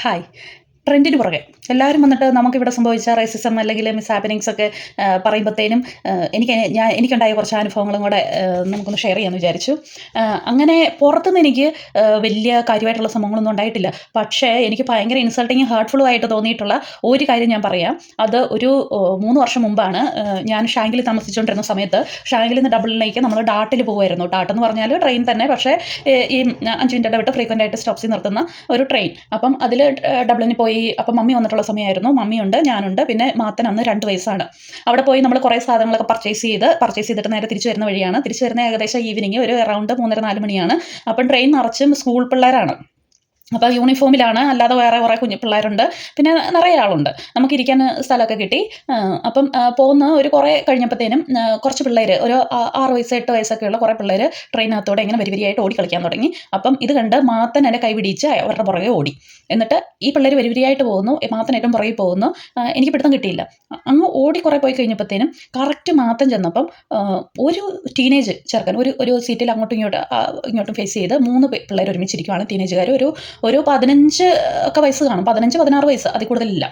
Hi. ട്രെൻഡിന് പുറകെ. എല്ലാവരും വന്നിട്ട് നമുക്കിവിടെ സംഭവിച്ച റേസിസം അല്ലെങ്കിൽ മിസ് ഹാപ്പനിങ്സ് ഒക്കെ പറയുമ്പത്തേനും എനിക്കുണ്ടായ കുറച്ച് അനുഭവങ്ങളും കൂടെ നമുക്കൊന്ന് ഷെയർ ചെയ്യാമെന്ന് വിചാരിച്ചു. അങ്ങനെ പുറത്തുനിന്ന് എനിക്ക് വലിയ കാര്യമായിട്ടുള്ള സംഭവങ്ങളൊന്നും ഉണ്ടായിട്ടില്ല. പക്ഷേ എനിക്ക് ഭയങ്കര ഇൻസൾട്ടിങ്ങും ഹേർട്ട്ഫുള്ളും ആയിട്ട് തോന്നിയിട്ടുള്ള ഒരു കാര്യം ഞാൻ പറയാം. അത് ഒരു 3 വർഷം മുമ്പാണ്. ഞാൻ ഷാങ്കിയിൽ താമസിച്ചുകൊണ്ടിരുന്ന സമയത്ത് ഷാങ്കിൽ നിന്ന് ഡബിളിലേക്ക് നമ്മൾ ഡാർട്ടിൽ പോകുമായിരുന്നു. ഡാർട്ട് എന്ന് പറഞ്ഞാൽ ട്രെയിൻ തന്നെ, പക്ഷേ ഈ 5 മിനിറ്റ് ഇടവിട്ട് ഫ്രീക്വൻ്റ് ആയിട്ട് സ്റ്റോപ്സിൽ നിർത്തുന്ന ഒരു ട്രെയിൻ. അപ്പം അതിൽ ഡബ്ലിനിൽ പോയി. അപ്പം മമ്മി വന്നിട്ടുള്ള സമയമായിരുന്നു. മമ്മിയുണ്ട്, ഞാനുണ്ട്, പിന്നെ മാത്തൻ അന്ന് 2 വയസ്സാണ്. അവിടെ പോയി നമ്മൾ കുറേ സാധനങ്ങളൊക്കെ പർച്ചേസ് ചെയ്തിട്ട് നേരെ തിരിച്ചു വരുന്ന വഴിയാണ്. തിരിച്ചു വരുന്ന ഏകദേശം ഈവനിങ് ഒരു അറൗണ്ട് 3:30-4 മണിയാണ്. അപ്പം ട്രെയിൻ നിറച്ചും സ്കൂൾ പിള്ളേരാണ്. അപ്പോൾ യൂണിഫോമിലാണ്, അല്ലാതെ വേറെ കുറേ കുഞ്ഞു പിള്ളേരുണ്ട്, പിന്നെ നിറയെ ആളുണ്ട്. നമുക്കിരിക്കാൻ സ്ഥലമൊക്കെ കിട്ടി. അപ്പം പോകുന്ന ഒരു കുറേ കഴിഞ്ഞപ്പോഴത്തേനും കുറച്ച് പിള്ളേർ, ഒരു 6 വയസ്സ് 8 വയസ്സൊക്കെയുള്ള കുറേ പിള്ളേർ ട്രെയിനകത്തൂടെ ഇങ്ങനെ വരിവരിയായിട്ട് ഓടി കളിക്കാൻ തുടങ്ങി. അപ്പം ഇത് കണ്ട് മാത്തൻ എന്നെ കൈ പിടിച്ച് അവരുടെ പുറകെ ഓടി. എന്നിട്ട് ഈ പിള്ളേർ വരിവരിയായിട്ട് പോകുന്നു, മാത്തൻ ഏറ്റവും പുറകെ പോകുന്നു. എനിക്ക് പിടുത്തം കിട്ടിയില്ല. അങ്ങ് ഓടി കുറേ പോയി കഴിഞ്ഞപ്പോഴത്തേനും കറക്റ്റ് മാത്തൻ ചെന്നപ്പം ഒരു ടീനേജ് ചെറുക്കൻ ഒരു സീറ്റിൽ അങ്ങോട്ടും ഇങ്ങോട്ടും ഫേസ് ചെയ്ത് 3 പിള്ളേർ ഒരുമിച്ചിരിക്കുകയാണ്. ടീനേജുകാർ ഒരു 15 ഒക്കെ വയസ്സ് കാണും, 15-16 വയസ്സ്, അതിൽ കൂടുതലില്ല.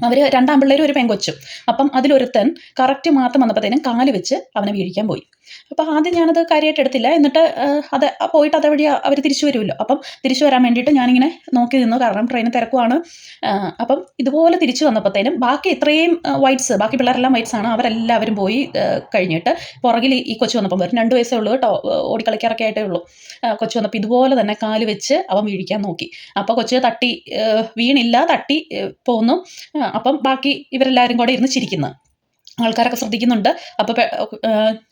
അവർ 2 ആൺപിള്ളേരും ഒരു പെങ്കൊച്ചും. അപ്പം അതിലൊരുത്തൻ കറക്റ്റ് മാത്തം വന്നപ്പോഴത്തേനും കാല് വെച്ച് അവനെ വീഴിക്കാൻ പോയി. അപ്പോൾ ആദ്യം ഞാനത് കാര്യമായിട്ട് എടുത്തില്ല. എന്നിട്ട് അത് പോയിട്ട് അതേവഴി അവർ തിരിച്ചു വരുമല്ലോ. അപ്പം തിരിച്ചു വരാൻ വേണ്ടിയിട്ട് ഞാനിങ്ങനെ നോക്കി നിന്നു, കാരണം ട്രെയിന് തിരക്കുവാണ്. അപ്പം ഇതുപോലെ തിരിച്ചു വന്നപ്പോഴത്തേനും ബാക്കി ഇത്രയും ബാക്കി പിള്ളേരെല്ലാം വൈറ്റ്സാണ്, അവരെല്ലാവരും പോയി കഴിഞ്ഞിട്ട് പുറകിൽ ഈ കൊച്ചു വന്നപ്പം വരും. 2 വയസ്സേ ഉള്ളൂ കേട്ടോ, ഓടിക്കളിക്കാറൊക്കെ ആയിട്ടേ ഉള്ളൂ. കൊച്ചു വന്നപ്പോൾ ഇതുപോലെ തന്നെ കാല് വെച്ച് അവൻ വീഴിക്കാൻ നോക്കി. അപ്പോൾ കൊച്ച് തട്ടി, വീണില്ല, തട്ടി പോന്നു. അപ്പം ബാക്കി ഇവരെല്ലാവരും കൂടെ ഇരുന്ന് ചിരിക്കുന്നു, ആൾക്കാരൊക്കെ ശ്രദ്ധിക്കുന്നുണ്ട്.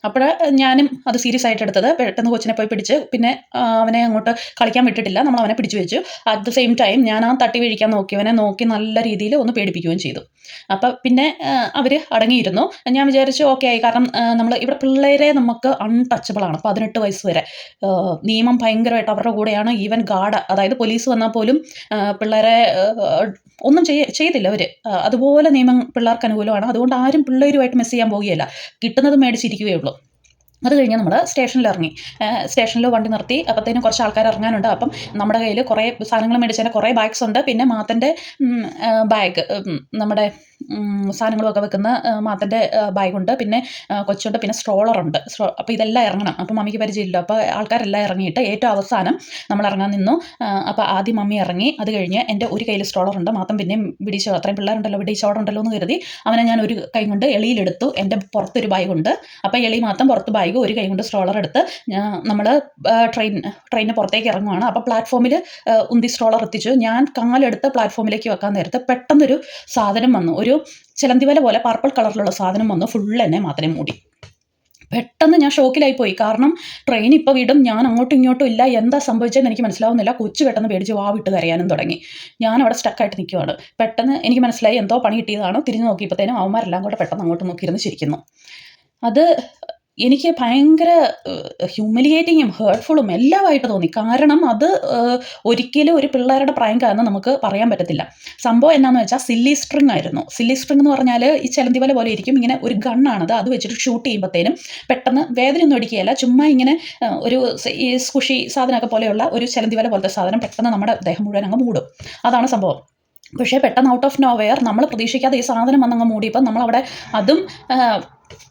അപ്പോൾ ഞാനും അത് സീരിയസ് ആയിട്ട് എടുത്തത്. പെട്ടെന്ന് കൊച്ചിനെ പോയി പിടിച്ച്, പിന്നെ അവനെ അങ്ങോട്ട് കളിക്കാൻ വിട്ടിട്ടില്ല, നമ്മൾ അവനെ പിടിച്ചു വെച്ചു. അറ്റ് ദ സെയിം ടൈം ഞാൻ ആ തട്ടി വീഴിക്കാൻ നോക്കിയവനെ നോക്കി നല്ല രീതിയിൽ ഒന്ന് പേടിപ്പിക്കുകയും ചെയ്തു. അപ്പം പിന്നെ അവർ അടങ്ങിയിരുന്നു. ഞാൻ വിചാരിച്ചു ഓക്കെ ആയി, കാരണം നമ്മൾ ഇവിടെ പിള്ളേരെ നമുക്ക് അൺടച്ചബിൾ ആണ് 18 വയസ്സ് വരെ. നിയമം ഭയങ്കരമായിട്ട് അവരുടെ കൂടെയാണ്. ഈവൻ ഗാർഡ്, അതായത് പോലീസ് വന്നാൽ പോലും പിള്ളേരെ ഒന്നും ചെയ്തില്ല അവർ. അതുപോലെ നിയമം പിള്ളേർക്ക് അനുകൂലമാണ്. അതുകൊണ്ട് ആരും പിള്ളേരുമായിട്ട് മെസ്സ് ചെയ്യാൻ പോവുകയില്ല, കിട്ടുന്നത് മേടിച്ചിരിക്കുകയേ ഉള്ളൂ. അത് കഴിഞ്ഞ് നമ്മൾ സ്റ്റേഷനിലിറങ്ങി. സ്റ്റേഷനിൽ വണ്ടി നിർത്തി. അപ്പോഴത്തേനും കുറച്ച് ആൾക്കാർ ഇറങ്ങാനുണ്ട്. അപ്പം നമ്മുടെ കയ്യിൽ കുറേ സാധനങ്ങൾ മേടിച്ചതിൻ്റെ കുറേ ബാഗ്സ് ഉണ്ട്. പിന്നെ മാത്തൻ്റെ ബാഗ്, നമ്മുടെ സാധനങ്ങളൊക്കെ വെക്കുന്ന മാത്തൻ്റെ ബാഗുണ്ട്, പിന്നെ കൊച്ചുണ്ട്, പിന്നെ സ്ട്രോളറുണ്ട്. അപ്പോൾ ഇതെല്ലാം ഇറങ്ങണം. അപ്പോൾ മമ്മിക്ക് പരിചയമില്ല. അപ്പോൾ ആൾക്കാരെല്ലാം ഇറങ്ങിയിട്ട് ഏറ്റവും അവസാനം നമ്മൾ ഇറങ്ങാൻ നിന്നു. അപ്പോൾ ആദ്യം മമ്മി ഇറങ്ങി. അത് കഴിഞ്ഞ് എൻ്റെ ഒരു കയ്യിൽ സ്ട്രോളറുണ്ട്. മാത്തൻ പിന്നെയും പിടിച്ചു, അത്രയും പിള്ളേരുണ്ടല്ലോ, പിടിച്ചോടുണ്ടല്ലോ എന്ന് കരുതി അവനെ ഞാൻ ഒരു കൈ കൊണ്ട് എളിയിലെടുത്തു. എൻ്റെ പുറത്തൊരു ബാഗുണ്ട്. അപ്പോൾ എളി മാത്തൻ പുറത്ത് ബാഗ്, ഒരു കൈ കൊണ്ട് സ്ട്രോളർ എടുത്ത് നമ്മൾ ട്രെയിനിന് പുറത്തേക്ക് ഇറങ്ങുവാണ്. അപ്പോൾ പ്ലാറ്റ്ഫോമിൽ ഉന്തി സ്ട്രോളർ എത്തിച്ചു. ഞാൻ കാലെടുത്ത് പ്ലാറ്റ്ഫോമിലേക്ക് വെക്കാൻ നേരത്ത് പെട്ടെന്നൊരു സാധനം വന്നു, ഒരു ചിലന്തിവല പോലെ പർപ്പിൾ കളറിലുള്ള സാധനം വന്നു, ഫുൾ എന്നെ മാത്രമേ മൂടി. പെട്ടെന്ന് ഞാൻ ഷോക്കിലായിപ്പോയി. കാരണം ട്രെയിൻ ഇപ്പോൾ വിടും, ഞാൻ അങ്ങോട്ടും ഇങ്ങോട്ടും ഇല്ല, എന്താ സംഭവിച്ചതെന്ന് എനിക്ക് മനസ്സിലാവുന്നില്ല. കൊച്ചു പെട്ടെന്ന് പേടിച്ച് വാവിട്ട് കരയാനും തുടങ്ങി. ഞാൻ അവിടെ സ്റ്റക്കായിട്ട് നിൽക്കുവാണ്. പെട്ടെന്ന് എനിക്ക് മനസ്സിലായി എന്തോ പണി കിട്ടിയതാണ്. തിരിഞ്ഞ് നോക്കിയപ്പോഴത്തേനും അവന്മാരെല്ലാം കൂടെ പെട്ടെന്ന് അങ്ങോട്ട് നോക്കിയിരുന്ന് ചിരിക്കുന്നു. അത് എനിക്ക് ഭയങ്കര ഹ്യൂമിലിയേറ്റിങ്ങും ഹേർട്ട്ഫുള്ളും എല്ലാമായിട്ട് തോന്നി. കാരണം അത് ഒരിക്കലും ഒരു പിള്ളേരുടെ പ്രാങ്കാണെന്ന് നമുക്ക് പറയാൻ പറ്റത്തില്ല. സംഭവം എന്നാന്ന് വെച്ചാൽ സില്ലി സ്ട്രിങ് ആയിരുന്നു. സില്ലി സ്ട്രിങ് എന്ന് പറഞ്ഞാൽ ഈ ചിലന്തിവല പോലെ ഇരിക്കും, ഇങ്ങനെ ഒരു ഗണ്ണാണത്. അത് വെച്ചിട്ട് ഷൂട്ട് ചെയ്യുമ്പോഴത്തേനും പെട്ടെന്ന് വേദനയൊന്നും അടിക്കുകയില്ല, ചുമ്മാ ഇങ്ങനെ ഒരു ഈ സ്കുഷി സാധനമൊക്കെ പോലെയുള്ള ഒരു ചിലന്തിവല പോലത്തെ സാധനം പെട്ടെന്ന് നമ്മുടെ ദേഹം മുഴുവൻ അങ്ങ് മൂടും. അതാണ് സംഭവം. പക്ഷേ പെട്ടെന്ന് ഔട്ട് ഓഫ് നോവെയർ നമ്മൾ പ്രതീക്ഷിക്കാതെ ഈ സാധനം വന്നങ്ങ് മൂടിയപ്പോൾ നമ്മളവിടെ, അതും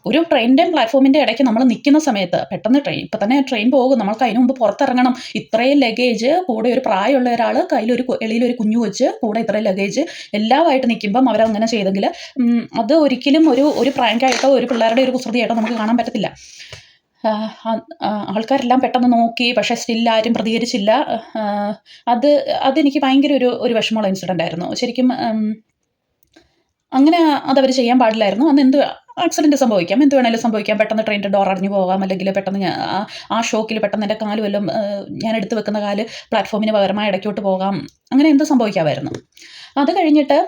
ഒരു ട്രെയിനിൻ്റെയും പ്ലാറ്റ്ഫോമിൻ്റെ ഇടയ്ക്ക് നമ്മൾ നിൽക്കുന്ന സമയത്ത് പെട്ടെന്ന് ഇപ്പം തന്നെ ട്രെയിൻ പോകും, നമ്മൾക്ക് അതിന് മുമ്പ് പുറത്തിറങ്ങണം. ഇത്രയും ലഗേജ്, കൂടെ ഒരു പ്രായമുള്ള ഒരാൾ, കയ്യിലൊരു എളിയിലൊരു കുഞ്ഞു വെച്ച്, കൂടെ ഇത്രയും ലഗേജ് എല്ലാമായിട്ട് നിൽക്കുമ്പം അവരങ്ങനെ ചെയ്തെങ്കിൽ അത് ഒരിക്കലും ഒരു പ്രാങ്കായിട്ടോ ഒരു പിള്ളേരുടെ ഒരു കുസൃതിയായിട്ടോ നമുക്ക് കാണാൻ പറ്റത്തില്ല. ആൾക്കാരെല്ലാം പെട്ടെന്ന് നോക്കി, പക്ഷേ സ്റ്റിൽ ആരും പ്രതികരിച്ചില്ല. അതെനിക്ക് ഭയങ്കര ഒരു വിഷമമുള്ള ഇൻസിഡൻ്റ് ആയിരുന്നു ശരിക്കും. അങ്ങനെ അതവർ ചെയ്യാൻ പാടില്ലായിരുന്നു. അന്ന് എന്ത് ആക്സിഡൻറ്റ് സംഭവിക്കാം, എന്ത് വേണമെങ്കിലും സംഭവിക്കാം. പെട്ടെന്ന് ട്രെയിനിൻ്റെ ഡോർ അടഞ്ഞു പോകാം, അല്ലെങ്കിൽ പെട്ടെന്ന് ആ ഷോക്കിൽ പെട്ടെന്ന് എൻ്റെ കാല് വല്ലതും, ഞാൻ എടുത്ത് വെക്കുന്ന കാല് പ്ലാറ്റ്ഫോമിന് പകരമായി ഇടയ്ക്കോട്ട് പോകാം, അങ്ങനെ എന്ത് സംഭവിക്കാമായിരുന്നു. അത് കഴിഞ്ഞിട്ട്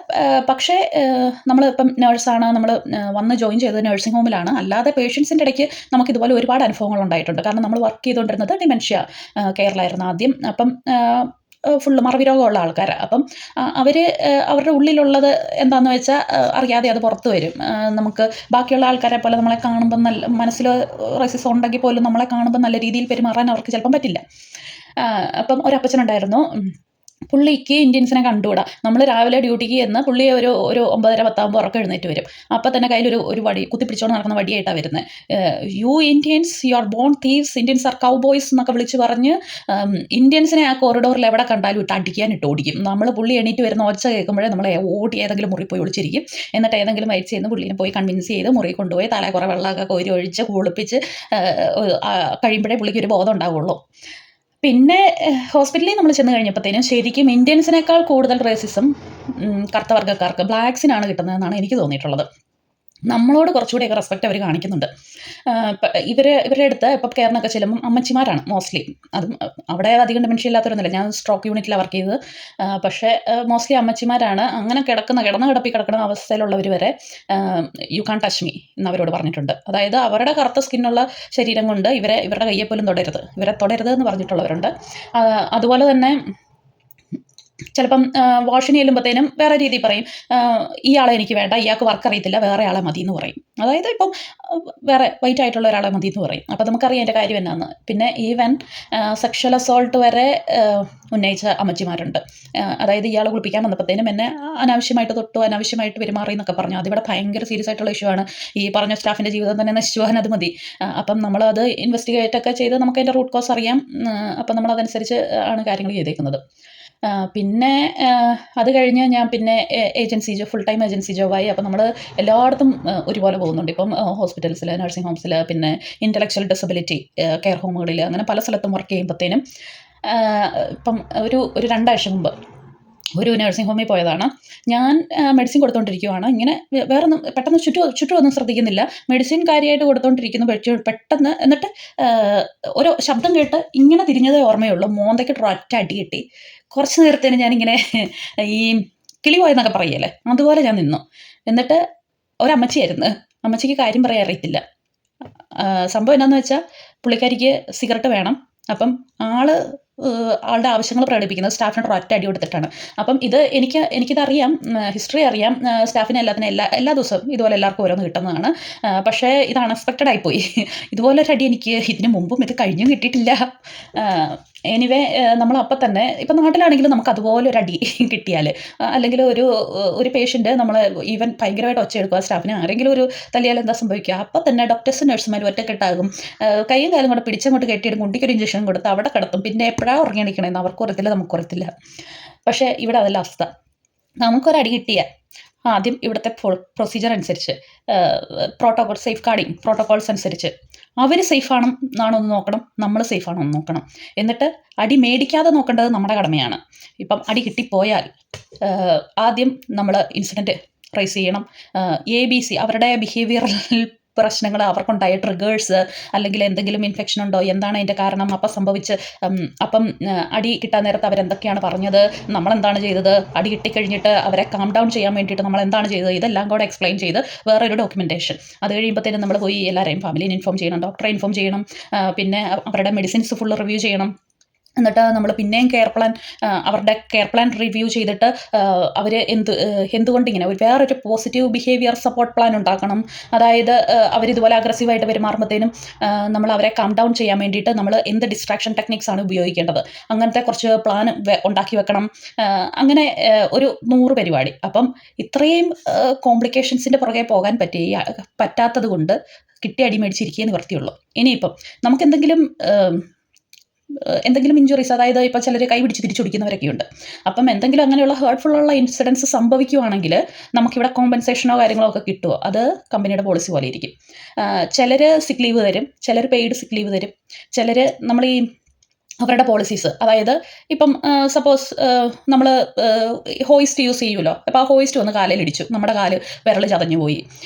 പക്ഷേ നമ്മളിപ്പം നേഴ്സാണ്, നമ്മൾ വന്ന് ജോയിൻ ചെയ്തത് നഴ്സിംഗ് ഹോമിലാണ്. അല്ലാതെ പേഷ്യൻസിൻ്റെ ഇടയ്ക്ക് നമുക്കിതുപോലെ ഒരുപാട് അനുഭവങ്ങൾ ഉണ്ടായിട്ടുണ്ട്. കാരണം നമ്മൾ വർക്ക് ചെയ്തുകൊണ്ടിരുന്നത് ഡിമെൻഷ്യ കെയറിലായിരുന്നു ആദ്യം. അപ്പം ഫുള്ള് മറവി രോഗമുള്ള ആൾക്കാരാണ്. അപ്പം അവർ അവരുടെ ഉള്ളിലുള്ളത് എന്താണെന്ന് വെച്ചാൽ അറിയാതെ അത് പുറത്ത് വരും. നമുക്ക് ബാക്കിയുള്ള ആൾക്കാരെ പോലെ നമ്മളെ കാണുമ്പം നല്ല മനസ്സിൽ റെസിസം ഉണ്ടെങ്കിൽ പോലും നമ്മളെ കാണുമ്പോൾ നല്ല രീതിയിൽ പെരുമാറാൻ അവർക്ക് ചിലപ്പം പറ്റില്ല. അപ്പം ഒരപ്പച്ചനുണ്ടായിരുന്നു. പുള്ളിക്ക് ഇന്ത്യൻസിനെ കണ്ടുകൂടാ. നമ്മൾ രാവിലെ ഡ്യൂട്ടിക്ക് ചെന്ന് പുള്ളി ഒരു 9:30 10 ഉറക്കം എഴുന്നേറ്റ് വരും. അപ്പം തന്നെ കയ്യിലൊരു വടി കുത്തിപ്പിടിച്ചുകൊണ്ട് നടക്കുന്ന വടിയായിട്ടാണ് വരുന്നത്. You Indians you are born thieves, Indians are cowboys എന്നൊക്കെ വിളിച്ച് പറഞ്ഞ് ഇന്ത്യൻസിനെ ആ കോറിഡോറിൽ എവിടെ കണ്ടാലും അടിക്കാനിട്ട് ഓടിക്കും. നമ്മൾ പുള്ളി എണീറ്റ് വരുന്ന ഒച്ച കേൾക്കുമ്പോഴേ നമ്മൾ ഓടി ഏതെങ്കിലും മുറി പോയി ഒളിച്ചിരിക്കും. എന്നിട്ട് ഏതെങ്കിലും വയറ്റിൽ നിന്ന് പുള്ളിനെ പോയി കൺവിൻസ് ചെയ്ത് മുറി കൊണ്ടുപോയി തല കുറേ വെള്ളമൊക്കെ കോരി ഒഴിച്ച് കുളിപ്പിച്ച് കഴിയുമ്പോഴേ പുള്ളിക്ക് ഒരു ബോധം ഉണ്ടാവുള്ളൂ. പിന്നെ ഹോസ്പിറ്റലിൽ നമ്മൾ ചെന്ന് കഴിഞ്ഞപ്പോഴത്തേനും ശരിക്കും ഇന്ത്യൻസിനേക്കാൾ കൂടുതൽ റേസിസം കറുത്ത വർഗ്ഗക്കാർക്ക് ബ്ലാക്സിനാണ് കിട്ടുന്നതെന്നാണ് എനിക്ക് തോന്നിയിട്ടുള്ളത്. നമ്മളോട് കുറച്ചുകൂടിയൊക്കെ റെസ്പെക്റ്റ് അവർ കാണിക്കുന്നുണ്ട്. ഇവരുടെ അടുത്ത് ഇപ്പോൾ കെയറിനൊക്കെ ചെല്ലുമ്പം അമ്മച്ചിമാരാണ് മോസ്റ്റ്ലി. അതും അവിടെ അധികം ഡിമെൻഷ്യ ഇല്ലാത്തവരൊന്നുമില്ല. ഞാൻ സ്ട്രോക്ക് യൂണിറ്റിലാണ് വർക്ക് ചെയ്തത്. പക്ഷേ മോസ്റ്റ്ലി അമ്മച്ചിമാരാണ്. അങ്ങനെ കിടക്കുന്ന അവസ്ഥയിലുള്ളവർ വരെ യു കാൺ ടച്ച് മീ എന്നവരോട് പറഞ്ഞിട്ടുണ്ട്. അതായത് അവരുടെ കറുത്ത സ്കിന്നുള്ള ശരീരം കൊണ്ട് ഇവരുടെ കയ്യെ പോലും ഇവരെ തൊടരുത് എന്ന് പറഞ്ഞിട്ടുള്ളവരുണ്ട്. അതുപോലെ തന്നെ ചിലപ്പം വാഷിന് ചെല്ലുമ്പോഴത്തേനും വേറെ രീതിയിൽ പറയും, ഇയാളെ എനിക്ക് വേണ്ട, ഇയാൾക്ക് വർക്ക് അറിയത്തില്ല, വേറെ ആളെ മതി എന്ന് പറയും. അതായത് ഇപ്പം വേറെ വൈറ്റ് ആയിട്ടുള്ള ഒരാളെ മതി എന്ന് പറയും. അപ്പം നമുക്കറിയാം എൻ്റെ കാര്യം എന്നാന്ന്. പിന്നെ ഈവൻ സെക്ഷൽ അസോൾട്ട് വരെ ഉന്നയിച്ച അമ്മച്ചിമാരുണ്ട്. അതായത് ഇയാൾ കുളിപ്പിക്കാൻ വന്നപ്പോഴത്തേനും എന്നെ അനാവശ്യമായിട്ട് തൊട്ടു, അനാവശ്യമായിട്ട് പെരുമാറി എന്നൊക്കെ പറഞ്ഞു. അതിവിടെ ഭയങ്കര സീരിയസ് ആയിട്ടുള്ള ഇഷ്യൂ ആണ്. ഈ പറഞ്ഞ സ്റ്റാഫിൻ്റെ ജീവിതം തന്നെ നശിച്ചു പോകാൻ അത് മതി. അപ്പം നമ്മളത് ഇൻവെസ്റ്റിഗേറ്റ് ഒക്കെ ചെയ്ത് നമുക്ക് അതിൻ്റെ റൂട്ട് കോസ് അറിയാം. അപ്പം നമ്മളതനുസരിച്ച് ആണ് കാര്യങ്ങൾ ചെയ്തേക്കുന്നത്. പിന്നെ അത് കഴിഞ്ഞ് ഞാൻ പിന്നെ ഫുൾ ടൈം ഏജൻസി ജോബായി. അപ്പം നമ്മൾ എല്ലായിടത്തും ഒരുപോലെ പോകുന്നുണ്ട്. ഇപ്പം ഹോസ്പിറ്റൽസിൽ, നഴ്സിംഗ് ഹോംസിൽ, പിന്നെ ഇൻ്റലക്ച്വൽ ഡിസബിലിറ്റി കെയർ ഹോമുകളിൽ, അങ്ങനെ പല സ്ഥലത്തും വർക്ക് ചെയ്യുമ്പോഴത്തേനും ഇപ്പം ഒരു 2 ആഴ്ച മുമ്പ് ഒരു നഴ്സിംഗ് ഹോമിൽ പോയതാണ്. ഞാൻ മെഡിസിൻ കൊടുത്തുകൊണ്ടിരിക്കുകയാണ്. ഇങ്ങനെ വേറൊന്നും പെട്ടെന്ന് ചുറ്റുമൊന്നും ശ്രദ്ധിക്കുന്നില്ല. മെഡിസിൻ കാര്യമായിട്ട് കൊടുത്തുകൊണ്ടിരിക്കുന്നു. പെട്ടെന്ന് എന്നിട്ട് ഒരു ശബ്ദം കേട്ട് ഇങ്ങനെ തിരിഞ്ഞതേ ഓർമ്മയുള്ളൂ. മോന്തയ്ക്ക് ഒറ്റ അടി കിട്ടി. കുറച്ച് നേരത്തേന് ഞാനിങ്ങനെ ഈ കിളി പോയെന്നൊക്കെ പറയല്ലേ, അതുപോലെ ഞാൻ നിന്നു. എന്നിട്ട് ഒരമ്മച്ചിയായിരുന്നു. അമ്മച്ചിക്ക് കാര്യം പറയാൻ അറിയത്തില്ല. സംഭവം എന്താണെന്ന് വെച്ചാൽ പുള്ളിക്കാരിക്ക് സിഗരറ്റ് വേണം. അപ്പം ആളുടെ ആവശ്യങ്ങൾ പ്രകടിപ്പിക്കുന്നത് സ്റ്റാഫിനോട് ഒറ്റ അടി കൊടുത്തിട്ടാണ്. അപ്പം എനിക്കിതറിയാം, ഹിസ്റ്ററി അറിയാം. സ്റ്റാഫിന് എല്ലാ ദിവസവും ഇതുപോലെ എല്ലാവർക്കും ഓരോന്ന് കിട്ടുന്നതാണ്. പക്ഷേ ഇത് അൺഎക്സ്പെക്റ്റഡ് ആയിപ്പോയി. ഇതുപോലൊരടി എനിക്ക് ഇതിന് മുമ്പും ഇത് കഴിഞ്ഞും കിട്ടിയിട്ടില്ല. എനിവേ നമ്മളപ്പം തന്നെ ഇപ്പം നാട്ടിലാണെങ്കിലും നമുക്ക് അതുപോലൊരു അടി കിട്ടിയാൽ, അല്ലെങ്കിൽ ഒരു പേഷ്യൻ്റ് നമ്മൾ ഈവൻ ഭയങ്കരമായിട്ട് ഒച്ചയെടുക്കുക, സ്റ്റാഫിന് ആരെങ്കിലും ഒരു തല്ലിയാൽ എന്താ സംഭവിക്കുക? അപ്പം തന്നെ ഡോക്ടേഴ്സും നഴ്സുമാരും ഒറ്റക്കെട്ടാകും. കൈയും കാലും കൂടെ പിടിച്ചങ്ങോട്ട് കെട്ടിയിടും, കുണ്ടിക്കൊരു ഇഞ്ചക്ഷൻ കൊടുത്ത് അവിടെ കിടത്തും. പിന്നെ എപ്പോഴാണ് ഉറങ്ങി എണീക്കണമെന്ന് അവർക്കും അറിയത്തില്ല, നമുക്കും അറിയത്തില്ല. പക്ഷേ ഇവിടെ അതല്ല അവസ്ഥ. നമുക്കൊരടി കിട്ടിയാൽ ആദ്യം ഇവിടുത്തെ പ്രൊസീജിയർ അനുസരിച്ച് സേഫ് ഗാർഡിങ് പ്രോട്ടോകോൾസ് അനുസരിച്ച് അവർ സേഫാണെന്നാണോ എന്ന് നോക്കണം, നമ്മൾ സേഫാണോ എന്ന് നോക്കണം. എന്നിട്ട് അടി മേടിക്കാതെ നോക്കേണ്ടത് നമ്മുടെ കടമയാണ്. ഇപ്പം അടി കിട്ടിപ്പോയാൽ ആദ്യം നമ്മൾ ഇൻസിഡൻറ്റ് റൈസ് ചെയ്യണം. ABC അവരുടെ ബിഹേവിയറൽ പ്രശ്നങ്ങൾ, അവർക്കുണ്ടായ ട്രിഗേഴ്സ്, അല്ലെങ്കിൽ എന്തെങ്കിലും ഇൻഫെക്ഷൻ ഉണ്ടോ, എന്താണ് അതിൻ്റെ കാരണം, അപ്പം അടി കിട്ടാൻ നേരത്ത് അവരെന്തൊക്കെയാണ് പറഞ്ഞത്, നമ്മളെന്താണ് ചെയ്തത്, അടി കിട്ടിക്കഴിഞ്ഞിട്ട് അവരെ കാം ഡൗൺ ചെയ്യാൻ വേണ്ടിയിട്ട് നമ്മൾ എന്താണ് ചെയ്തത്, ഇതെല്ലാം കൂടെ എക്സ്പ്ലെയിൻ ചെയ്ത് വേറൊരു ഡോക്യുമെൻറ്റേഷൻ. അത് കഴിയുമ്പോഴത്തേനും നമ്മൾ പോയി എല്ലാവരെയും ഫാമിലിനെ ഇൻഫോം ചെയ്യണം, ഡോക്ടറെ ഇൻഫോം ചെയ്യണം, പിന്നെ അവരുടെ മെഡിസിൻസ് ഫുള്ള് റിവ്യൂ ചെയ്യണം. എന്നിട്ട് നമ്മൾ പിന്നെയും അവരുടെ കെയർ പ്ലാൻ റിവ്യൂ ചെയ്തിട്ട് അവർ എന്തുകൊണ്ടിങ്ങനെ വേറൊരു പോസിറ്റീവ് ബിഹേവിയർ സപ്പോർട്ട് പ്ലാൻ ഉണ്ടാക്കണം. അതായത് അവരിതുപോലെ അഗ്രസീവായിട്ട് പെരുമാറുമ്പോഴത്തേനും നമ്മൾ അവരെ കാം ഡൗൺ ചെയ്യാൻ വേണ്ടിയിട്ട് നമ്മൾ എന്ത് ഡിസ്ട്രാക്ഷൻ ടെക്നിക്സ് ആണ് ഉപയോഗിക്കേണ്ടത്, അങ്ങനത്തെ കുറച്ച് പ്ലാൻ ഉണ്ടാക്കി വെക്കണം. അങ്ങനെ ഒരു 100 പരിപാടി. അപ്പം ഇത്രയും കോംപ്ലിക്കേഷൻസിൻ്റെ പുറകെ പോകാൻ പറ്റാത്തത് കൊണ്ട് കിട്ടിയ അടി മേടിച്ചിരിക്കുകയെ നിവർത്തിയുള്ളൂ. ഇനിയിപ്പം നമുക്കെന്തെങ്കിലും ഇഞ്ചുറീസ്, അതായത് ഇപ്പോൾ ചിലർ കൈ പിടിച്ച് തിരിച്ചൊടിക്കുന്നവരൊക്കെയുണ്ട്. അപ്പം എന്തെങ്കിലും അങ്ങനെയുള്ള ഹേർട്ട്ഫുള്ളുള്ള ഇൻസിഡൻസ് സംഭവിക്കുകയാണെങ്കിൽ നമുക്കിവിടെ കോമ്പൻസേഷനോ കാര്യങ്ങളോ ഒക്കെ കിട്ടുമോ, അത് കമ്പനിയുടെ പോളിസി പോലെ ഇരിക്കും. ചിലർ സിക്ക് ലീവ് തരും, ചിലർ പെയ്ഡ് സിക്ക് ലീവ് തരും, ചിലർ നമ്മൾ ഈ അവരുടെ പോളിസീസ്, അതായത് ഇപ്പം സപ്പോസ് നമ്മൾ ഹോയിസ്റ്റ് യൂസ് ചെയ്യുമല്ലോ. അപ്പോൾ ആ ഹോയിസ്റ്റ് വന്ന് കാലിലിടിച്ചു, നമ്മുടെ കാല് വിരൽ ചതഞ്ഞു പോയി.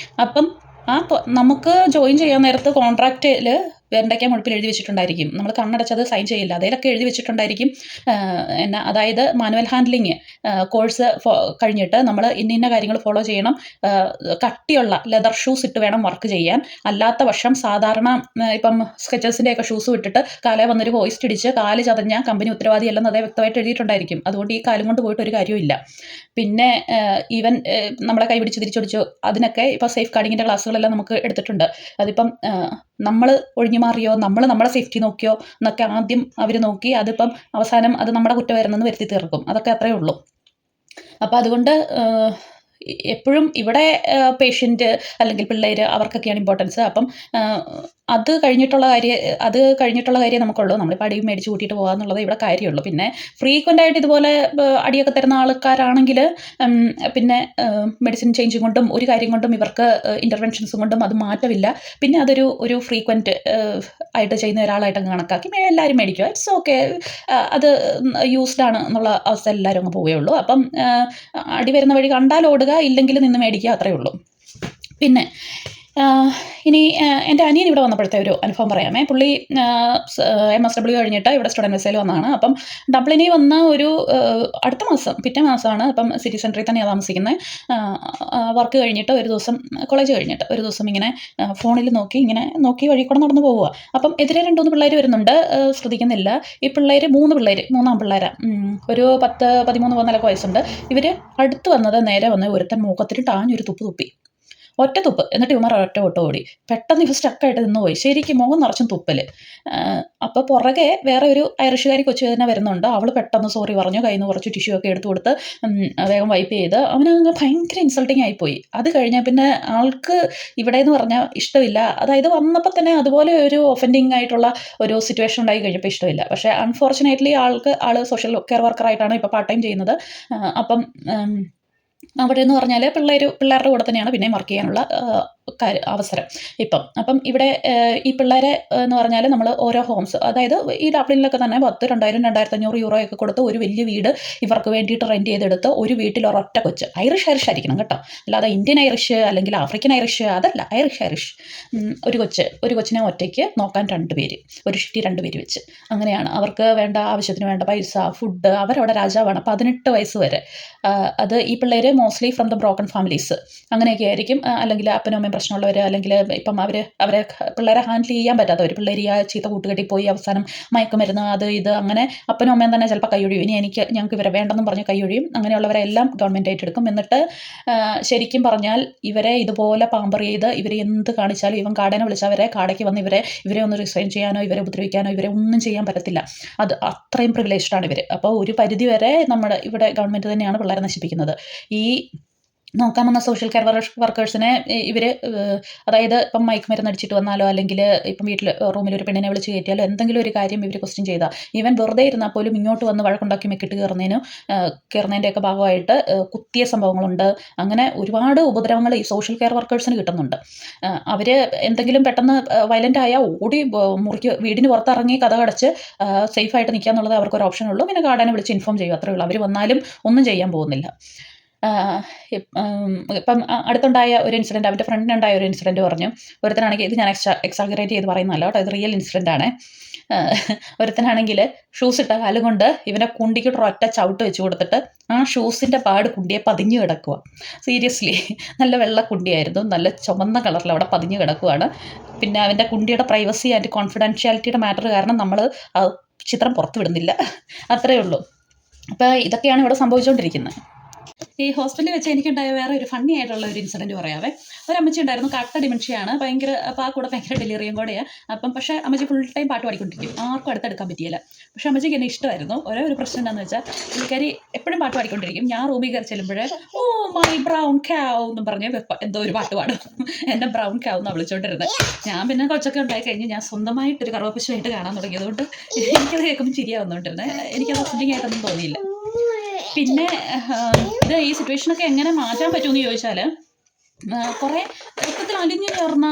അപ്പം നമുക്ക് ജോയിൻ ചെയ്യാൻ നേരത്ത് കോൺട്രാക്റ്റിൽ വെണ്ടയ്ക്ക മുഴുപ്പിൽ എഴുതി വെച്ചിട്ടുണ്ടായിരിക്കും, നമ്മൾ കണ്ണടച്ചത് സൈൻ ചെയ്യില്ല, അതിലൊക്കെ എഴുതി വെച്ചിട്ടുണ്ടായിരിക്കും. അതായത് മാനുവൽ ഹാൻഡ്ലിങ് കോഴ്സ് കഴിഞ്ഞിട്ട് നമ്മൾ ഇന്ന കാര്യങ്ങൾ ഫോളോ ചെയ്യണം, കട്ടിയുള്ള ലെതർ ഷൂസ് ഇട്ട് വേണം വർക്ക് ചെയ്യാൻ, അല്ലാത്ത പക്ഷം സാധാരണ ഇപ്പം സ്കെച്ചേഴ്സിൻ്റെയൊക്കെ ഷൂസ് ഇട്ടിട്ട് കാലേ വന്നൊരു ഹോയിസ്റ്റ് ഇടിച്ച് കാല് ചതഞ്ഞാൽ കമ്പനി ഉത്തരവാദിയല്ലെന്ന് അതേ വ്യക്തമായിട്ട് എഴുതിയിട്ടുണ്ടായിരിക്കും. അതുകൊണ്ട് ഈ കാലും കൊണ്ട് പോയിട്ട് ഒരു കാര്യമില്ല. പിന്നെ ഈവൻ നമ്മളെ കൈപിടിച്ച് തിരിച്ചൊടിച്ചു, അതിനൊക്കെ ഇപ്പോൾ സേഫ് ഗാർഡിങ്ങിൻ്റെ ക്ലാസ്സുകളെല്ലാം നമുക്ക് എടുത്തിട്ടുണ്ട്. അതിപ്പം നമ്മൾ ഒഴിഞ്ഞു മാറിയോ, നമ്മളെ സേഫ്റ്റി നോക്കിയോ എന്നൊക്കെ ആദ്യം അവർ നോക്കി അതിപ്പം അവസാനം അത് നമ്മുടെ കുറ്റമായിരുന്നെന്ന് വരുത്തി തീർക്കും. അതൊക്കെ അത്രയേ ഉള്ളൂ. അപ്പോൾ അതുകൊണ്ട് എപ്പോഴും ഇവിടെ പേഷ്യൻ്റ് അല്ലെങ്കിൽ പിള്ളേർ അവർക്കൊക്കെയാണ് ഇമ്പോർട്ടൻസ്. അപ്പം അത് കഴിഞ്ഞിട്ടുള്ള കാര്യം നമുക്കുള്ളൂ. നമ്മളിപ്പോൾ അടിയും മേടിച്ച് കൂട്ടിയിട്ട് പോകുക എന്നുള്ളത് ഇവിടെ കാര്യമുള്ളൂ. പിന്നെ ഫ്രീക്വൻ്റ് ആയിട്ട് ഇതുപോലെ അടിയൊക്കെ തരുന്ന ആൾക്കാരാണെങ്കിൽ പിന്നെ മെഡിസിൻ ചേഞ്ച് കൊണ്ടും ഒരു കാര്യം കൊണ്ടും ഇവർക്ക് ഇൻ്റർവെൻഷൻസും കൊണ്ടും അത് മാറ്റമില്ല. പിന്നെ അതൊരു ഫ്രീക്വൻറ്റ് ആയിട്ട് ചെയ്യുന്ന ഒരാളായിട്ട് കണക്കാക്കി എല്ലാവരും മേടിക്കുക. ഇറ്റ്സ് ഓക്കെ, അത് യൂസ്ഡ് ആണ് എന്നുള്ള അവസ്ഥ എല്ലാവരും അങ്ങ് പോവുകയുള്ളൂ. അപ്പം അടി വരുന്ന വഴി കണ്ടാൽ ഓടുക, ഇല്ലെങ്കിൽ നിന്ന് മേടിക്കുക, അത്രയേ ഉള്ളൂ. പിന്നെ ഇനി എൻ്റെ അനിയൻ ഇവിടെ വന്നപ്പോഴത്തെ ഒരു അനുഭവം പറയാമേ. പുള്ളി MSW കഴിഞ്ഞിട്ട് ഇവിടെ സ്റ്റുഡൻറ്റ് വിസയിൽ വന്നതാണ്. അപ്പം ഡബ്ലിനിൽ വന്ന ഒരു അടുത്ത മാസം പിറ്റേ മാസമാണ്. അപ്പം സിറ്റി സെൻറ്ററിൽ തന്നെയാണ് താമസിക്കുന്നത്. വർക്ക് കഴിഞ്ഞിട്ട് ഒരു ദിവസം, കോളേജ് കഴിഞ്ഞിട്ട് ഒരു ദിവസം ഇങ്ങനെ ഫോണിൽ നോക്കി വഴി കൂടെ നടന്നു പോവുക. അപ്പം എതിരെ 2-3 പിള്ളേർ വരുന്നുണ്ട്, ശ്രദ്ധിക്കുന്നില്ല. ഈ മൂന്നാം പിള്ളേരാണ്, ഒരു 10-13 വയസ്സുണ്ട്. ഇവർ അടുത്ത് വന്നത് നേരെ വന്ന് ഒരുത്തൻ മുഖത്തിന് ടാഞ്ഞൊരു തുപ്പ് തുപ്പി, ഒറ്റ തുപ്പ്. എന്നിട്ട് ഇവന്മാർ ഒറ്റ ഓട്ടം ഓടി. പെട്ടെന്ന് ഇവർ സ്റ്റക്കായിട്ട് നിന്ന് പോയി, ശരിക്കും മുഖം നിറച്ചും തുപ്പൽ. അപ്പോൾ പുറകെ വേറെ ഒരു ഐറിഷുകാരി കൊച്ചു തന്നെ വരുന്നുണ്ട്. അവൾ പെട്ടെന്ന് സോറി പറഞ്ഞു, കയ്യിൽ നിന്ന് കുറച്ച് ടിഷ്യൂ ഒക്കെ എടുത്തു കൊടുത്ത് വേഗം വൈപ്പ് ചെയ്ത്. അവനങ്ങ് ഭയങ്കര ഇൻസൾട്ടിങ് ആയിപ്പോയി. അത് കഴിഞ്ഞാൽ പിന്നെ ആൾക്ക് ഇവിടെ എന്ന് പറഞ്ഞാൽ ഇഷ്ടമില്ല. അതായത് വന്നപ്പോൾ തന്നെ അതുപോലെ ഒരു ഒഫൻഡിങ് ആയിട്ടുള്ള ഒരു സിറ്റുവേഷൻ ഉണ്ടായി കഴിഞ്ഞപ്പോൾ ഇഷ്ടമില്ല. പക്ഷേ അൺഫോർച്ചുനേറ്റ്ലി ആൾ സോഷ്യൽ കെയർ വർക്കറായിട്ടാണ് ഇപ്പോൾ പാർട്ട് ടൈം ചെയ്യുന്നത്. അപ്പം അവിടെ എന്ന് പറഞ്ഞാൽ പിള്ളേരുടെ കൂടെ തന്നെയാണ് പിന്നെയും വർക്ക് ചെയ്യാനുള്ള അവസരം ഇപ്പം. അപ്പം ഇവിടെ ഈ പിള്ളേരെ എന്ന് പറഞ്ഞാൽ നമ്മൾ ഓരോ ഹോംസ്, അതായത് ഈ ഡബ്ലിനിലൊക്കെ തന്നെ 10,000, 2,000, 2,500 യൂറോ ഒക്കെ കൊടുത്ത് ഒരു വലിയ വീട് ഇവർക്ക് വേണ്ടിയിട്ട് റെൻറ്റ് ചെയ്തെടുത്ത് ഒരു വീട്ടിൽ ഒരൊറ്റ കൊച്ച്, ഐറിഷ് ആയിരിക്കണം കേട്ടോ, അല്ലാതെ ഇന്ത്യൻ ഐറിഷ് അല്ലെങ്കിൽ ആഫ്രിക്കൻ ഐറിഷ് അതല്ല, ഐറിഷ്. ഒരു കൊച്ചിനെ ഒറ്റയ്ക്ക് നോക്കാൻ 2 പേര്, ഒരു ഷിറ്റി 2 പേര് വെച്ച്. അങ്ങനെയാണ് അവർക്ക് വേണ്ട ആവശ്യത്തിന് വേണ്ട പൈസ, ഫുഡ്. അവരവിടെ രാജാവാണ് 18 വയസ്സ് വരെ. അത് ഈ പിള്ളേർ mostly from the broken families അങ്ങനെയൊക്കെ ആയിരിക്കും. അല്ലെങ്കിൽ അപ്പനും അമ്മയും പ്രശ്നമുള്ളവർ, അല്ലെങ്കിൽ ഇപ്പം അവരെ പിള്ളേരെ ഹാൻഡിൽ ചെയ്യാൻ പറ്റാത്തവർ, പിള്ളേർ ഈ ചീത്ത കൂട്ടുകെട്ടി പോയി അവസാനം മയക്കുമരുന്ന് അത് ഇത് അങ്ങനെ അപ്പനും അമ്മയും തന്നെ ചിലപ്പോൾ കൈയൊഴിയും. ഇനി ഞങ്ങൾക്ക് ഇവരെ വേണ്ടെന്നും പറഞ്ഞ് കൈയൊഴിയും. അങ്ങനെയുള്ളവരെ എല്ലാം ഗവൺമെൻറ് ഏറ്റെടുക്കും. എന്നിട്ട് ശരിക്കും പറഞ്ഞാൽ ഇവരെ ഇതുപോലെ പാമ്പർ ചെയ്ത് ഇവരെ എന്ത് കാണിച്ചാലും, ഇവൻ കാടനെ വിളിച്ചവരെ കാടയ്ക്ക് വന്ന് ഇവരെ ഒന്ന് റിസൈൻ ചെയ്യാനോ ഇവരെ ഉപദ്രവിക്കാനോ ഇവരെ ഒന്നും ചെയ്യാൻ പറ്റത്തില്ല. അത് അത്രയും പ്രിവിലേജ്ഡാണ് ഇവർ. അപ്പോൾ ഒരു പരിധി വരെ നമ്മുടെ ഇവിടെ ഗവൺമെൻറ് തന്നെയാണ് പിള്ളേരെ നശിപ്പിക്കുന്നത്. ഈ നോക്കാൻ വന്ന സോഷ്യൽ കെയർ വർക്കേഴ്സിനെ ഇവർ, അതായത് ഇപ്പം മയക്കുമരുന്ന് അടിച്ചിട്ട് വന്നാലോ അല്ലെങ്കിൽ ഇപ്പം വീട്ടിൽ റൂമിൽ ഒരു പെണ്ണിനെ വിളിച്ച് കയറ്റിയാലോ എന്തെങ്കിലും ഒരു കാര്യം ഇവർ ക്വസ്റ്റ്യൻ ചെയ്താൽ, ഈവൻ വെറുതെ ഇരുന്നാൽ പോലും ഇങ്ങോട്ട് വന്ന് വഴക്കുണ്ടാക്കി മെക്കിട്ട് കയറുന്നതിൻ്റെയൊക്കെ ഭാഗമായിട്ട് കുത്തിയ സംഭവങ്ങളുണ്ട്. അങ്ങനെ ഒരുപാട് ഉപദ്രവങ്ങൾ ഈ സോഷ്യൽ കെയർ വർക്കേഴ്സിന് കിട്ടുന്നുണ്ട്. അവർ എന്തെങ്കിലും പെട്ടെന്ന് വയലൻ്റ് ആയാൽ ഓടി വീടിന് പുറത്തിറങ്ങി കഥ കടച്ച് സേഫായിട്ട് നിൽക്കുക എന്നുള്ളത് അവർക്കൊരു ഓപ്ഷൻ ഉള്ളൂ. പിന്നെ ഗാർഡനെ വിളിച്ച് ഇൻഫോം ചെയ്യും, അത്രയേ ഉള്ളൂ. അവർ വന്നാലും ഒന്നും ചെയ്യാൻ പോകുന്നില്ല. ഇപ്പം അടുത്തുണ്ടായ ഒരു ഇൻസിഡൻറ്റ്, അവൻ്റെ ഫ്രണ്ടിനുണ്ടായ ഒരു ഇൻസിഡൻറ്റ് പറഞ്ഞു. ഒരുത്തനാണെങ്കിൽ, ഇത് ഞാൻ എക്സാഗറേറ്റ് ചെയ്ത് പറയുന്നതല്ല കേട്ടോ, ഇത് റിയൽ ഇൻസിഡൻ്റ് ആണ്. ഒരുത്തനാണെങ്കിൽ ഷൂസ് ഇട്ട കാലം കൊണ്ട് ഇവനെ കുണ്ടിക്കിട്ട് ഒറ്റ ചവിട്ട് വെച്ച് കൊടുത്തിട്ട് ആ ഷൂസിൻ്റെ പാട് കുണ്ടിയെ പതിഞ്ഞ് കിടക്കുക. സീരിയസ്ലി, നല്ല വെള്ള കുണ്ടിയായിരുന്നു, നല്ല ചുമന്ന കളറിൽ അവിടെ പതിഞ്ഞ് കിടക്കുകയാണ്. പിന്നെ അവൻ്റെ കുണ്ടിയുടെ പ്രൈവസി ആൻഡ് കോൺഫിഡൻഷ്യാലിറ്റിയുടെ മാറ്റർ കാരണം നമ്മൾ ചിത്രം പുറത്തു വിടുന്നില്ല, അത്രയേ ഉള്ളൂ. അപ്പോൾ ഇതൊക്കെയാണ് ഇവിടെ സംഭവിച്ചുകൊണ്ടിരിക്കുന്നത്. ഈ ഹോസ്പിറ്റലിൽ വെച്ച് എനിക്കുണ്ടായ വേറെ ഒരു ഫണ്ണി ആയിട്ടുള്ള ഒരു ഇൻസിഡൻറ്റ് പറയാവേ. ഒരു അമ്മച്ചി ഉണ്ടായിരുന്നു, കട്ട ഡിമെൻഷ്യയാണ്, ഭയങ്കര. അപ്പോൾ ആ കൂടെ ഭയങ്കര ഡെലിവറിയും കൂടെയാണ്. അപ്പം പക്ഷേ അമ്മച്ചി ഫുൾ ടൈം പാട്ട് പാടിക്കൊണ്ടിരിക്കും, ആർക്കും അടുത്തെടുക്കാൻ പറ്റിയില്ല. പക്ഷേ അമ്മച്ചിക്ക് എന്നെ ഇഷ്ടമായിരുന്നു. ഒരു പ്രശ്നം എന്താണെന്ന് വെച്ചാൽ പുള്ളിക്കാരി എപ്പോഴും പാട്ട് പാടിക്കൊണ്ടിരിക്കും. ഞാൻ റൂമിൽ കയറി ചെല്ലുമ്പോൾ ഓ മൈ ബ്രൗൺ കാവ് എന്നും പറഞ്ഞ് എന്തോ ഒരു പാട്ട് പാടും. എൻ്റെ ബ്രൗൺ കാവ് എന്നാണ് വിളിച്ചുകൊണ്ടിരുന്നത്. ഞാൻ പിന്നെ കൊച്ചൊക്കെ ഉണ്ടായി കഴിഞ്ഞ് ഞാൻ സ്വന്തമായിട്ടൊരു കറുവപ്പശുവായിട്ട് കാണാൻ തുടങ്ങിയതുകൊണ്ട് എനിക്കത് കേൾക്കുമ്പോൾ ചിരിയാവുന്നുണ്ടിരുന്നത്. എനിക്കത് ഒഫൻഡിങ് ആയിട്ടൊന്നും തോന്നിയില്ല. പിന്നെ ഇത് ഈ സിറ്റുവേഷനൊക്കെ എങ്ങനെ മാറ്റാൻ പറ്റുമെന്ന് ചോദിച്ചാൽ, കുറേ രക്തത്തിൽ അലിഞ്ഞു ചേർന്ന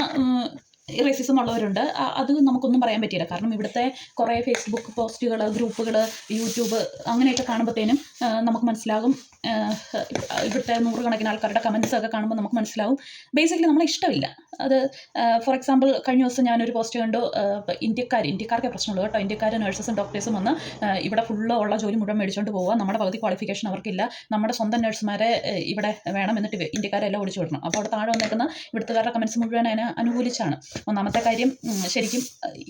റേസിസം ഉള്ളവരുണ്ട്. അത് നമുക്കൊന്നും പറയാൻ പറ്റില്ല. കാരണം ഇവിടുത്തെ കുറേ ഫേസ്ബുക്ക് പോസ്റ്റുകൾ, ഗ്രൂപ്പുകൾ, യൂട്യൂബ് അങ്ങനെയൊക്കെ കാണുമ്പോഴത്തേനും നമുക്ക് മനസ്സിലാകും. ഇവിടുത്തെ 100 കണക്കിന് ആൾക്കാരുടെ കമൻസ് ഒക്കെ കാണുമ്പോൾ നമുക്ക് മനസ്സിലാവും ബേസിക്കലി നമ്മളെ ഇഷ്ടമില്ല. അത് ഫോർ എക്സാമ്പിൾ കഴിഞ്ഞ ദിവസം ഞാനൊരു പോസ്റ്റ് കണ്ടു, ഇന്ത്യക്കാർക്കേ പ്രശ്നമുള്ളൂ കേട്ടോ. ഇന്ത്യക്കാർ നഴ്സസും ഡോക്ടേഴ്സും വന്ന് ഇവിടെ ഫുള്ള് ഉള്ള ജോലി മുഴുവൻ മേടിച്ചുകൊണ്ട് പോവുക. നമ്മുടെ പകുതി ക്വാളിഫിക്കേഷൻ അവർക്കില്ല, നമ്മുടെ സ്വന്തം നഴ്സുമാരെ ഇവിടെ വേണം, എന്നിട്ട് ഇന്ത്യക്കാരെല്ലാം ഓടിച്ചു വിടണം. അപ്പോൾ അവിടെ താഴെ വന്നേക്കുന്ന ഇവിടുത്തുകാരുടെ കമൻസ് മുഴുവൻ അതിനെ അനുകൂലിച്ചാണ്. ഒന്നാമത്തെ കാര്യം ശരിക്കും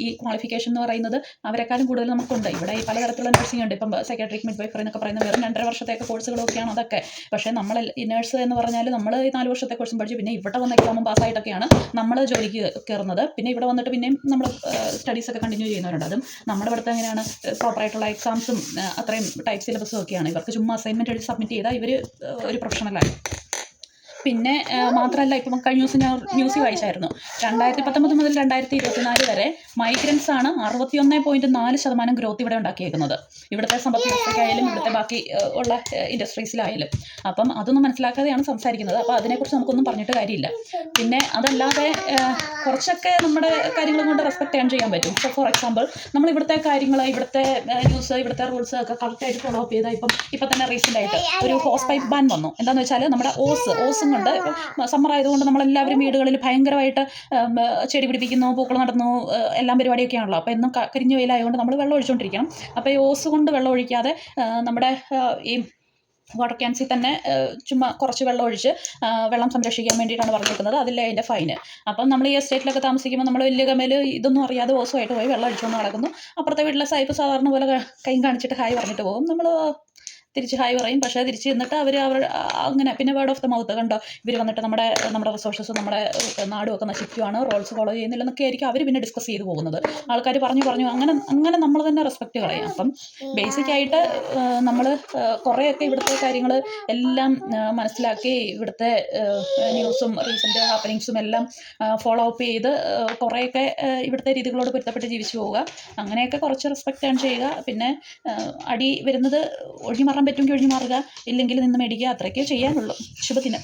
ഈ ക്വാളിഫിക്കേഷൻ എന്ന് പറയുന്നത് അവരെക്കാളും കൂടുതൽ നമുക്കുണ്ട്. ഇവിടെ ഈ പലതരത്തിലുള്ള നഴ്സിംഗ് ഉണ്ട്. ഇപ്പം സൈക്കാട്രിക് മിഡ്വൈഫറി എന്നൊക്കെ പറയുന്ന വെറും 2.5 വർഷത്തേക്ക് കോഴ്സുകളൊക്കെയാണ് അതൊക്കെ. പക്ഷേ നമ്മൾ ഈ നഴ്സ് എന്ന് പറഞ്ഞാൽ നമ്മൾ ഈ 4 വർഷത്തെ കോഴ്സും പഠിച്ച് പിന്നെ ഇവിടെ വന്ന് എക്സാമും പാസ്സായിട്ടൊക്കെയാണ് നമ്മൾ ജോലിക്ക് കയറുന്നത്. പിന്നെ ഇവിടെ വന്നിട്ട് പിന്നെയും നമ്മൾ സ്റ്റഡീസൊക്കെ കണ്ടിന്യൂ ചെയ്യുന്നവരുണ്ട്. അതും നമ്മുടെ ഇവിടുത്തെ എങ്ങനെയാണ് പ്രോപ്പറായിട്ടുള്ള എക്സാംസും അത്രയും ടൈപ്പ് സിലബസും ഒക്കെയാണ്. ഇവർക്ക് ചുമ്മാ അസൈൻമെൻറ്റ് എഴുതി സബ്മിറ്റ് ചെയ്താൽ ഇവർ ഒരു പ്രൊഫഷണലായി. പിന്നെ മാത്രമല്ല, ഇപ്പം കഴിഞ്ഞ ദിവസം ഞാൻ ന്യൂസ് വായിച്ചായിരുന്നു, 2019 മുതൽ 2024 വരെ മൈഗ്രൻസ് ആണ് 61.4% ഗ്രോത്ത് ഇവിടെ ഉണ്ടാക്കിയേക്കുന്നത്. ഇവിടുത്തെ സമ്പദ് വ്യവസ്ഥയ്ക്കായാലും ഇവിടുത്തെ ബാക്കി ഉള്ള ഇൻഡസ്ട്രീസിലായാലും. അപ്പം അതൊന്നും മനസ്സിലാക്കാതെയാണ് സംസാരിക്കുന്നത്. അപ്പോൾ അതിനെക്കുറിച്ച് നമുക്കൊന്നും പറഞ്ഞിട്ട് കാര്യമില്ല. പിന്നെ അതല്ലാതെ കുറച്ചൊക്കെ നമ്മുടെ കാര്യങ്ങളും കൊണ്ട് റെസ്പെക്ട് ചെയ്യാൻ പറ്റും. ഇപ്പോൾ ഫോർ എക്സാമ്പിൾ നമ്മൾ ഇവിടുത്തെ കാര്യങ്ങൾ, ഇവിടുത്തെ ന്യൂസ്, ഇവിടുത്തെ റൂൾസ് ഒക്കെ കറക്റ്റായിട്ട് ഫോളോ അപ്പ് ചെയ്താൽ ഇപ്പം തന്നെ റീസെൻ്റായിട്ട് ഒരു ഹോസ് പൈപ്പ് ബാൻ വന്നു. എന്താണെന്ന് വെച്ചാൽ നമ്മുടെ ഓസും കൊണ്ട് സമ്മർ ആയതുകൊണ്ട് നമ്മളെല്ലാവരും വീടുകളിൽ ഭയങ്കരമായിട്ട് ചെടി പിടിപ്പിക്കുന്നു, പൂക്കൾ നടന്നു, എല്ലാം പരിപാടിയൊക്കെയാണല്ലോ. അപ്പോൾ എന്നും കരിഞ്ഞ വെയിലായതുകൊണ്ട് നമ്മൾ വെള്ളം ഒഴിച്ചുകൊണ്ടിരിക്കണം. അപ്പോൾ ഈ ഓസ് കൊണ്ട് വെള്ളം ഒഴിക്കാതെ നമ്മുടെ ഈ വാട്ടർ ക്യാൻസിൽ തന്നെ ചുമ്മാ കുറച്ച് വെള്ളം ഒഴിച്ച് വെള്ളം സംരക്ഷിക്കാൻ വേണ്ടിയിട്ടാണ് പറഞ്ഞിരിക്കുന്നത്. അതില്ലേ അതിൻ്റെ ഫൈന്. അപ്പം നമ്മൾ ഈ എസ്റ്റേറ്റിലൊക്കെ താമസിക്കുമ്പോൾ നമ്മൾ വലിയ കമേൽ ഇതൊന്നും അറിയാതെ ഓസുമായിട്ട് പോയി വെള്ളം ഒഴിച്ചുകൊണ്ട് നടക്കുന്നു. അപ്പുറത്തെ വീട്ടിലെ സായിപ്പ് സാധാരണ പോലെ കൈ കാണിച്ചിട്ട് ഹായ് പറഞ്ഞിട്ട് പോകും. നമ്മൾ തിരിച്ച് ഹായ് പറയും. പക്ഷേ തിരിച്ച് എന്നിട്ട് അവർ അങ്ങനെ പിന്നെ വേർഡ് ഓഫ് ദ മൗത്ത് കണ്ടോ ഇവർ വന്നിട്ട് നമ്മുടെ റിസോഴ്സസ്, നമ്മുടെ നാടും ഒക്കെ നശിക്കുകയാണ്, റോൾസ് ഫോളോ ചെയ്യുന്നില്ലെന്നൊക്കെ ആയിരിക്കും അവർ പിന്നെ ഡിസ്കസ് ചെയ്ത് പോകുന്നത്. ആൾക്കാർ പറഞ്ഞു അങ്ങനെ നമ്മൾ തന്നെ റെസ്പെക്റ്റ് കളയും. അപ്പം ബേസിക്കായിട്ട് നമ്മൾ കുറേയൊക്കെ ഇവിടുത്തെ കാര്യങ്ങൾ എല്ലാം മനസ്സിലാക്കി ഇവിടുത്തെ ന്യൂസും റീസെൻ്റ് ഹാപ്പനിങ്സും എല്ലാം ഫോളോ അപ്പ് ചെയ്ത് കുറേയൊക്കെ ഇവിടുത്തെ രീതികളോട് പൊരുത്തപ്പെട്ട് ജീവിച്ചു പോവുക. അങ്ങനെയൊക്കെ കുറച്ച് റെസ്പെക്റ്റ് ആണ് ചെയ്യുക. പിന്നെ അടി വരുന്നത് ഒഴിഞ്ഞു മാറാൻ പറ്റുമെങ്കിൽ ഒഴിഞ്ഞു മാറുക, ഇല്ലെങ്കിൽ നിന്ന് മേടിക്കുക. അത്രയൊക്കെ ചെയ്യാനുള്ളൂ. ശുഭദിനം.